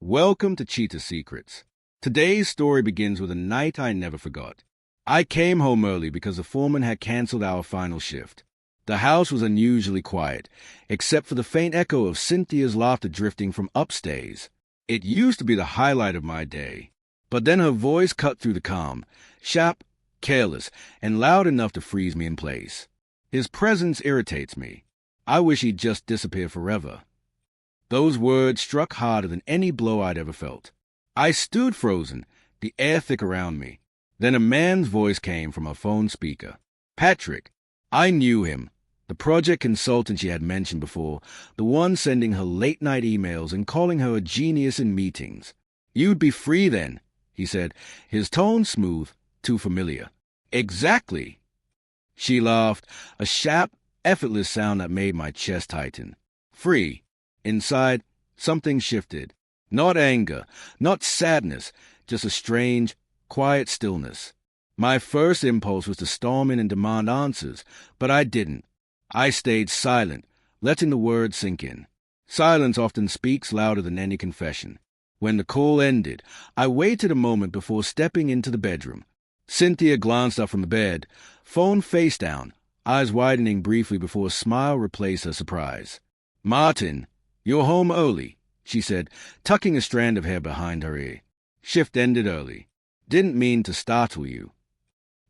Welcome to Cheetah Secrets. Today's story begins with a night I never forgot. I came home early because the foreman had canceled our final shift. The house was unusually quiet, except for the faint echo of Cynthia's laughter drifting from upstairs. It used to be the highlight of my day. But then her voice cut through the calm, sharp, careless, and loud enough to freeze me in place. His presence irritates me. I wish he'd just disappear forever. Those words struck harder than any blow I'd ever felt. I stood frozen, the air thick around me. Then a man's voice came from a phone speaker. Patrick. I knew him. The project consultant she had mentioned before, the one sending her late-night emails and calling her a genius in meetings. You'd be free then, he said, his tone smooth, too familiar. Exactly. She laughed, a sharp, effortless sound that made my chest tighten. Free. Inside, something shifted. Not anger, not sadness, just a strange, quiet stillness. My first impulse was to storm in and demand answers, but I didn't. I stayed silent, letting the words sink in. Silence often speaks louder than any confession. When the call ended, I waited a moment before stepping into the bedroom. Cynthia glanced up from the bed, phone face down, eyes widening briefly before a smile replaced her surprise. Martin, you're home early, she said, tucking a strand of hair behind her ear. Shift ended early. Didn't mean to startle you.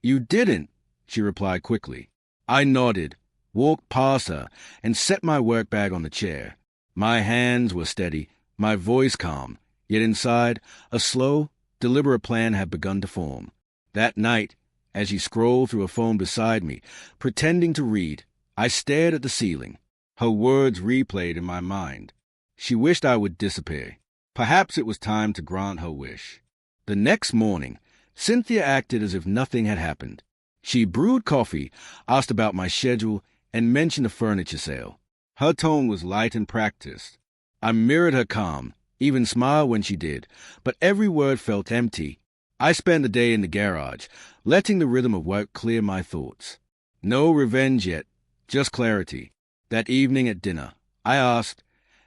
You didn't, she replied quickly. I nodded, walked past her, and set my work bag on the chair. My hands were steady, my voice calm, yet inside, a slow, deliberate plan had begun to form. That night, as she scrolled through a phone beside me, pretending to read, I stared at the ceiling. Her words replayed in my mind. She wished I would disappear. Perhaps it was time to grant her wish. The next morning, Cynthia acted as if nothing had happened. She brewed coffee, asked about my schedule, and mentioned a furniture sale. Her tone was light and practiced. I mirrored her calm, even smiled when she did, but every word felt empty. I spent the day in the garage, letting the rhythm of work clear my thoughts. No revenge yet, just clarity. That evening at dinner, I asked,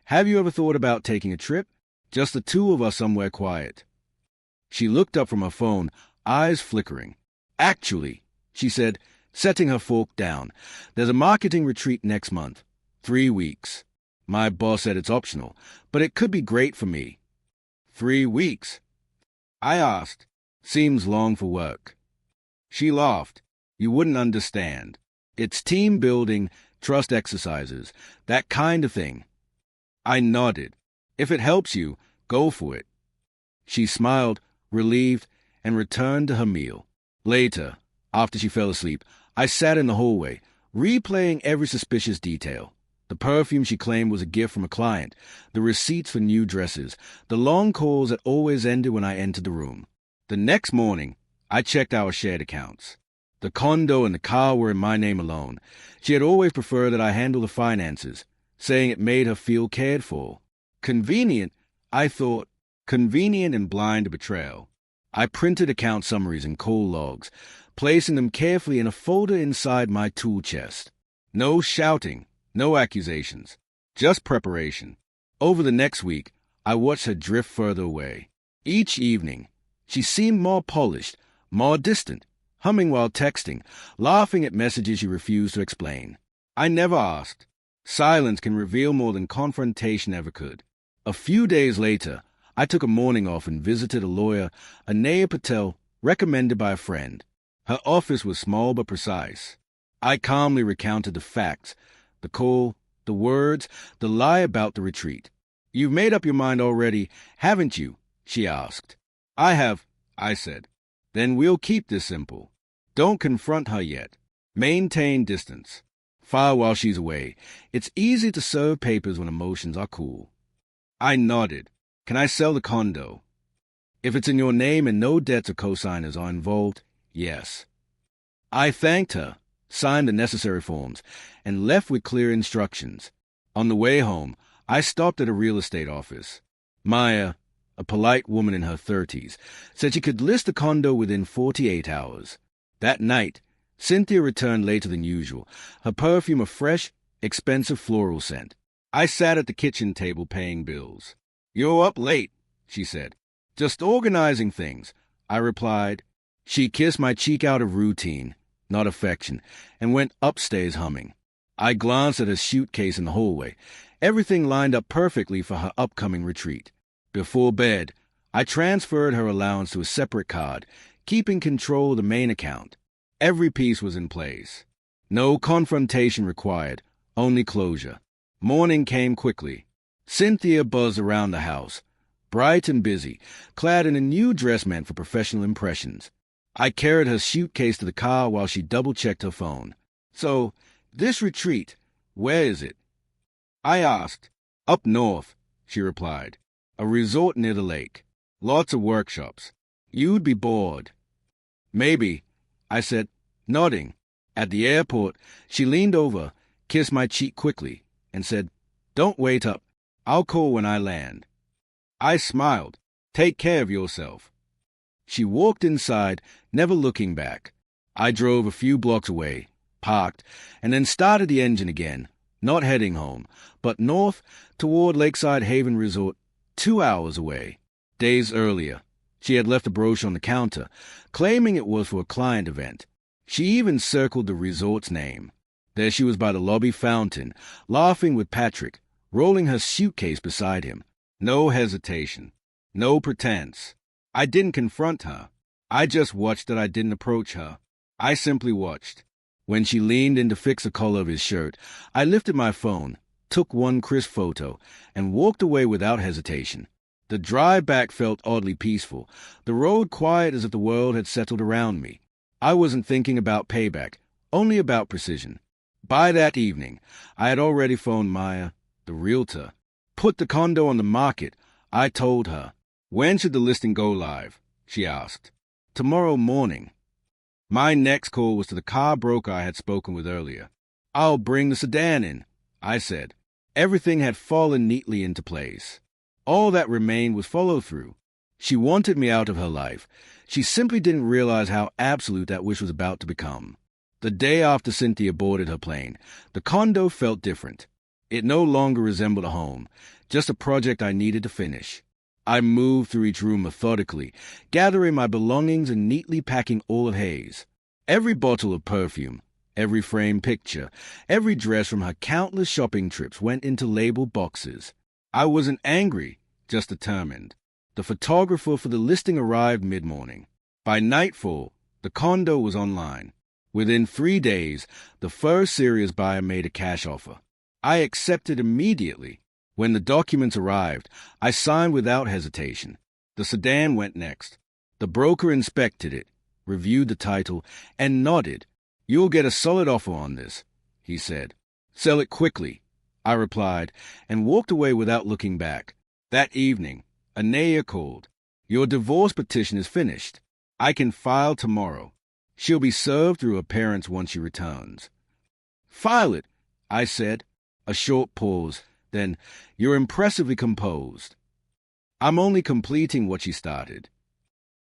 have you ever thought about taking a trip? Just the two of us somewhere quiet. She looked up from her phone, eyes flickering. Actually, she said, setting her fork down, there's a marketing retreat next month. 3 weeks. My boss said it's optional, but it could be great for me. 3 weeks? I asked. Seems long for work. She laughed. You wouldn't understand. It's team building, trust exercises, that kind of thing. I nodded. If it helps you, go for it. She smiled, relieved, and returned to her meal. Later, after she fell asleep, I sat in the hallway, replaying every suspicious detail. The perfume she claimed was a gift from a client, the receipts for new dresses, the long calls that always ended when I entered the room. The next morning, I checked our shared accounts. The condo and the car were in my name alone. She had always preferred that I handle the finances, saying it made her feel cared for. Convenient, I thought. Convenient and blind to betrayal. I printed account summaries and call logs, placing them carefully in a folder inside my tool chest. No shouting, no accusations, just preparation. Over the next week, I watched her drift further away. Each evening, she seemed more polished, more distant, humming while texting, laughing at messages she refused to explain. I never asked. Silence can reveal more than confrontation ever could. A few days later, I took a morning off and visited a lawyer, Anaya Patel, recommended by a friend. Her office was small but precise. I calmly recounted the facts, the call, the words, the lie about the retreat. You've made up your mind already, haven't you? She asked. I have, I said. Then we'll keep this simple. Don't confront her yet. Maintain distance. File while she's away. It's easy to serve papers when emotions are cool. I nodded. Can I sell the condo? If it's in your name and no debts or cosigners are involved, yes. I thanked her, signed the necessary forms, and left with clear instructions. On the way home, I stopped at a real estate office. Maya, a polite woman in her 30s, said she could list the condo within 48 hours. That night, Cynthia returned later than usual, her perfume a fresh, expensive floral scent. I sat at the kitchen table paying bills. You're up late, she said. Just organizing things, I replied. She kissed my cheek out of routine, not affection, and went upstairs humming. I glanced at her suitcase in the hallway, everything lined up perfectly for her upcoming retreat. Before bed, I transferred her allowance to a separate card, keeping control of the main account. Every piece was in place. No confrontation required, only closure. Morning came quickly. Cynthia buzzed around the house, bright and busy, clad in a new dress meant for professional impressions. I carried her suitcase to the car while she double-checked her phone. So, this retreat, where is it? I asked. Up north, she replied. A resort near the lake. Lots of workshops. You'd be bored. Maybe, I said, nodding. At the airport, she leaned over, kissed my cheek quickly, and said, Don't wait up. I'll call when I land. I smiled. Take care of yourself. She walked inside, never looking back. I drove a few blocks away, parked, and then started the engine again, not heading home, but north toward Lakeside Haven Resort, 2 hours away. Days earlier, she had left a brochure on the counter, claiming it was for a client event. She even circled the resort's name. There she was by the lobby fountain, laughing with Patrick, rolling her suitcase beside him. No hesitation. No pretense. I didn't confront her. I just watched that I didn't approach her. I simply watched. When she leaned in to fix the collar of his shirt, I lifted my phone, took one crisp photo, and walked away without hesitation. The drive back felt oddly peaceful, the road quiet as if the world had settled around me. I wasn't thinking about payback, only about precision. By that evening, I had already phoned Maya, the realtor. Put the condo on the market, I told her. When should the listing go live? She asked. Tomorrow morning. My next call was to the car broker I had spoken with earlier. I'll bring the sedan in, I said. Everything had fallen neatly into place. All that remained was follow-through. She wanted me out of her life. She simply didn't realize how absolute that wish was about to become. The day after Cynthia boarded her plane, the condo felt different. It no longer resembled a home, just a project I needed to finish. I moved through each room methodically, gathering my belongings and neatly packing all of Hayes. Every bottle of perfume, every framed picture, every dress from her countless shopping trips went into labeled boxes. I wasn't angry, just determined. The photographer for the listing arrived mid-morning. By nightfall, the condo was online. Within 3 days, the first serious buyer made a cash offer. I accepted immediately. When the documents arrived, I signed without hesitation. The sedan went next. The broker inspected it, reviewed the title, and nodded. You'll get a solid offer on this, he said. Sell it quickly, I replied, and walked away without looking back. That evening, Anaya called. Your divorce petition is finished. I can file tomorrow. She'll be served through her parents once she returns. File it, I said. A short pause. Then, you're impressively composed. I'm only completing what she started.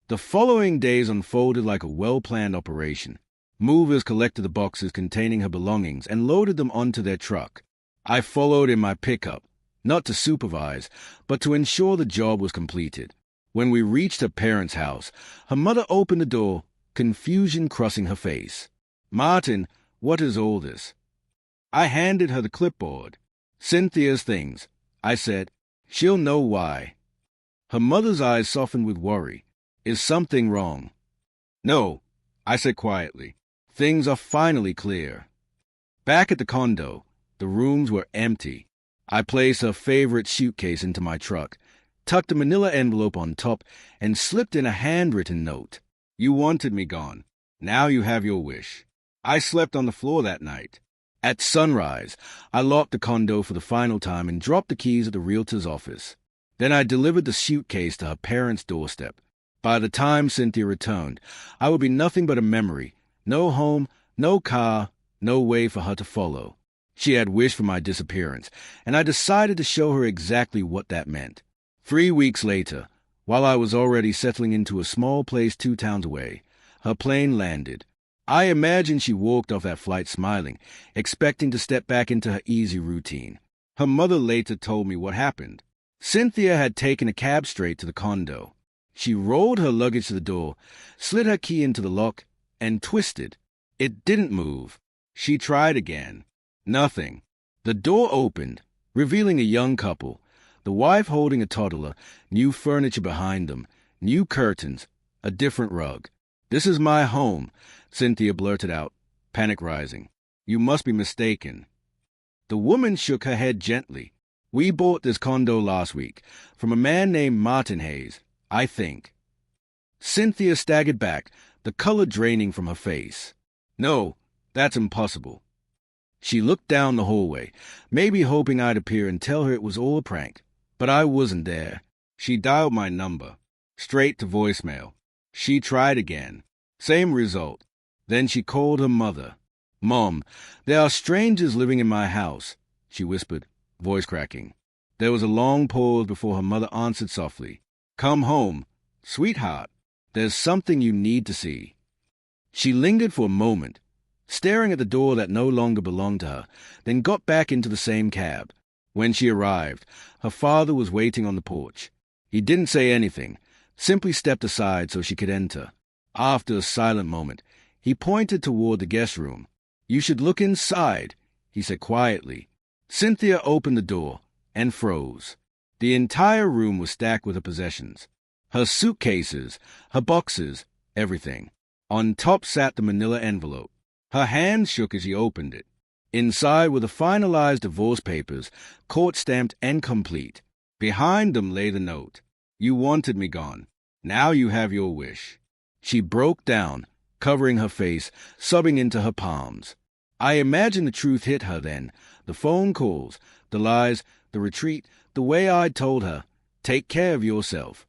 The following days unfolded like a well-planned operation. Movers collected the boxes containing her belongings and loaded them onto their truck. I followed in my pickup, not to supervise, but to ensure the job was completed. When we reached her parents' house, her mother opened the door, confusion crossing her face. Martin, what is all this? I handed her the clipboard. Cynthia's things, I said. She'll know why. Her mother's eyes softened with worry. Is something wrong? No, I said quietly. Things are finally clear. Back at the condo, the rooms were empty. I placed her favorite suitcase into my truck, tucked a manila envelope on top, and slipped in a handwritten note. You wanted me gone. Now you have your wish. I slept on the floor that night. At sunrise, I locked the condo for the final time and dropped the keys at the realtor's office. Then I delivered the suitcase to her parents' doorstep. By the time Cynthia returned, I would be nothing but a memory. No home, no car, no way for her to follow. She had wished for my disappearance, and I decided to show her exactly what that meant. 3 weeks later, while I was already settling into a small place 2 towns away, her plane landed. I imagine she walked off that flight smiling, expecting to step back into her easy routine. Her mother later told me what happened. Cynthia had taken a cab straight to the condo. She rolled her luggage to the door, slid her key into the lock, and twisted. It didn't move. She tried again. Nothing. The door opened, revealing a young couple, the wife holding a toddler, new furniture behind them, new curtains, a different rug. "This is my home," Cynthia blurted out, panic rising. "You must be mistaken." The woman shook her head gently. "We bought this condo last week, from a man named Martin Hayes, I think." Cynthia staggered back, the color draining from her face. "No, that's impossible." She looked down the hallway, maybe hoping I'd appear and tell her it was all a prank. But I wasn't there. She dialed my number. Straight to voicemail. She tried again. Same result. Then she called her mother. "Mom, there are strangers living in my house," she whispered, voice cracking. There was a long pause before her mother answered softly. "Come home. Sweetheart, there's something you need to see." She lingered for a moment, staring at the door that no longer belonged to her, then got back into the same cab. When she arrived, her father was waiting on the porch. He didn't say anything, simply stepped aside so she could enter. After a silent moment, he pointed toward the guest room. "You should look inside," he said quietly. Cynthia opened the door and froze. The entire room was stacked with her possessions. Her suitcases, her boxes, everything. On top sat the manila envelope. Her hand shook as she opened it. Inside were the finalized divorce papers, court-stamped and complete. Behind them lay the note. "You wanted me gone. Now you have your wish." She broke down, covering her face, sobbing into her palms. I imagine the truth hit her then. The phone calls, the lies, the retreat, the way I'd told her, "Take care of yourself."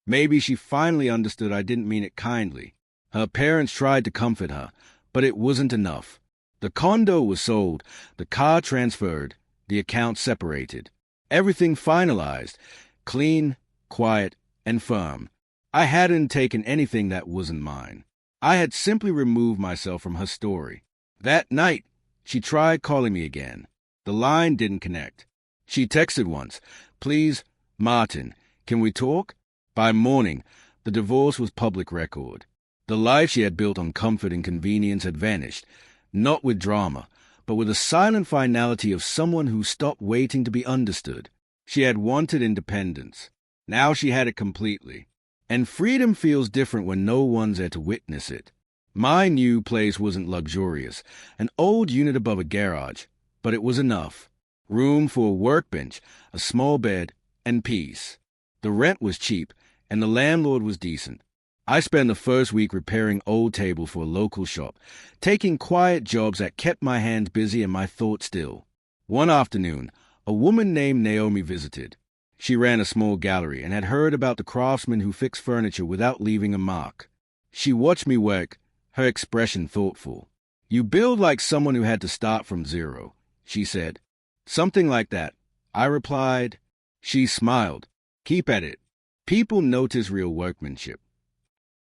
Maybe she finally understood I didn't mean it kindly. Her parents tried to comfort her, but it wasn't enough. The condo was sold, the car transferred, the account separated. Everything finalized, clean, quiet, and firm. I hadn't taken anything that wasn't mine. I had simply removed myself from her story. That night, she tried calling me again. The line didn't connect. She texted once, "Please, Martin, can we talk?" By morning, the divorce was public record. The life she had built on comfort and convenience had vanished, not with drama, but with the silent finality of someone who stopped waiting to be understood. She had wanted independence. Now she had it completely. And freedom feels different when no one's there to witness it. My new place wasn't luxurious, an old unit above a garage, but it was enough. Room for a workbench, a small bed, and peace. The rent was cheap, and the landlord was decent. I spent the first week repairing old tables for a local shop, taking quiet jobs that kept my hands busy and my thoughts still. One afternoon, a woman named Naomi visited. She ran a small gallery and had heard about the craftsmen who fix furniture without leaving a mark. She watched me work, her expression thoughtful. "You build like someone who had to start from zero," she said. "Something like that," I replied. She smiled. "Keep at it. People notice real workmanship."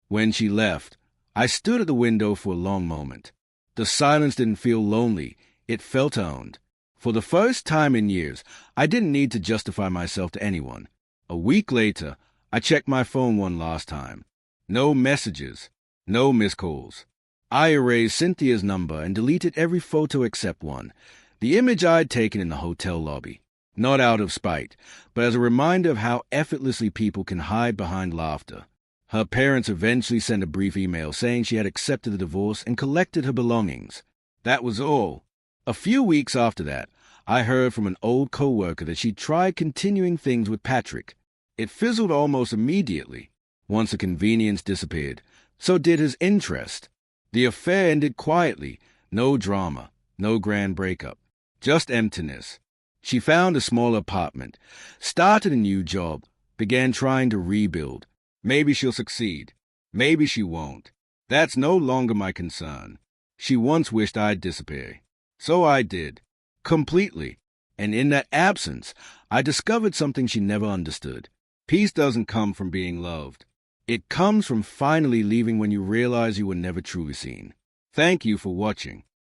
When she left, I stood at the window for a long moment. The silence didn't feel lonely. It felt owned. For the first time in years, I didn't need to justify myself to anyone. A week later, I checked my phone one last time. No messages, no missed calls. I erased Cynthia's number and deleted every photo except one, the image I'd taken in the hotel lobby. Not out of spite, but as a reminder of how effortlessly people can hide behind laughter. Her parents eventually sent a brief email saying she had accepted the divorce and collected her belongings. That was all. A few weeks after that, I heard from an old co-worker that she'd tried continuing things with Patrick. It fizzled almost immediately. Once the convenience disappeared, so did his interest. The affair ended quietly. No drama, no grand breakup. Just emptiness. She found a small apartment, started a new job, began trying to rebuild. Maybe she'll succeed. Maybe she won't. That's no longer my concern. She once wished I'd disappear. So I did. Completely. And in that absence, I discovered something she never understood. Peace doesn't come from being loved. It comes from finally leaving when you realize you were never truly seen. Thank you for watching.